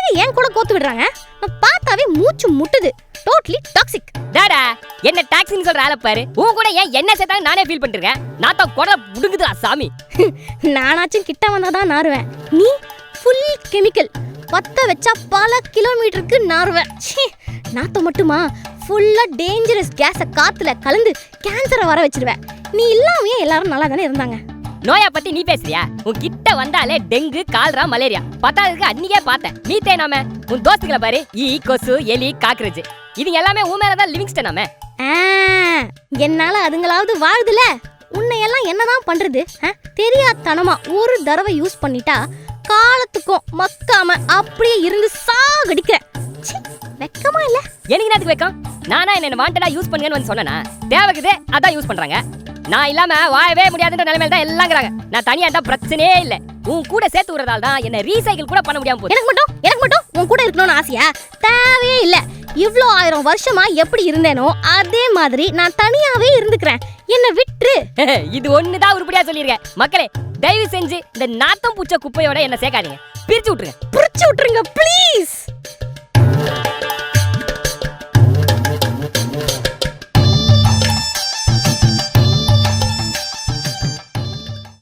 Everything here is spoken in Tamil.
எதுக்கு ஏன் கூட கோத்து விடுறாங்க? நான் பார்த்தாவே மூச்சு முட்டுது. Totally toxic. டாடா என்ன டாக்ஸின்னு சொல்ற ஆள பாரு. உன் கூட ஏன் என்ன சேர்த்தா நானே ஃபீல் பண்ணிருக்கேன். நான் தான் கொட புடுங்குதுடா சாமி. நானாச்சும் கிட்ட வந்தாதான் நாறுவேன். நீ ஃபுல் கெமிக்கல். பத்த வச்சா பல கிலோமீட்டருக்கு நாறுவேன். நாத்த மட்டுமா ஃபுல்லா டேஞ்சரஸ் கேஸ காத்துல கலந்து கேன்சரை வர வச்சிருவேன். நீ இல்லாமயே எல்லாரும் நல்லா தானே இருந்தாங்க. நோயா பத்தி நீ பேசுறியா? உன் கிட்ட வந்தாலே டெங்கு, கால்ரா, மலேரியா. பத்தாவதுக்கு அன்னிக்கே பார்த்தேன். மீத்தேனாம உன் தோஸ்துகளை பாரு. கொசு, எலி, காக்ரோச். இது எல்லாமே உன் மேலதான் லிவிங்ஸ்டனாமே. என்னால அதுங்களாவது வாழுதுல. உன்னையெல்லாம் என்னதான் பண்றது? தெரியாதனமா ஒரு தடவை யூஸ் பண்ணிட்டா காலத்துக்கும் மக்காம அப்படியே இருந்து சாகடிக்கிற. வெக்கமா இல்ல? எனக்கு நேரத்துக்கு வெக்கம். நானா என்ன வாண்டடா யூஸ் பண்ணுங்கன்னு வந்து சொன்னேனா? தேவைக்குதே அதான் யூஸ் பண்றாங்க. நான் இல்லாம வாழவே முடியாதுன்ற நிலைமையில தான் எல்லாங்கிறாங்க. நான் தனியா தான் பிரச்சனையே இல்ல. உன் கூட சேர்த்து விடுறதால தான் என்ன ரீசைக்கிள் கூட பண்ண முடியாம போகுது. எனக்கு மட்டும் உன் கூட இருக்கணும்னு ஆசையா? தேவையே இல்ல. இவ்ளோ 1000 வருஷமா எப்படி இருந்தேனோ அதே மாதிரி நான் தனியாவே இருந்துக்கிறேன். என்ன விட்டுரு. இது ஒண்ணுதான் உருப்படியா சொல்லிருக்கேன். மக்களே தயவு செஞ்சு இந்த நாத்தம் பூச்ச குப்பையோட என்ன சேர்க்காதீங்க. பிரிச்சு விட்டுருங்க ப்ளீஸ்.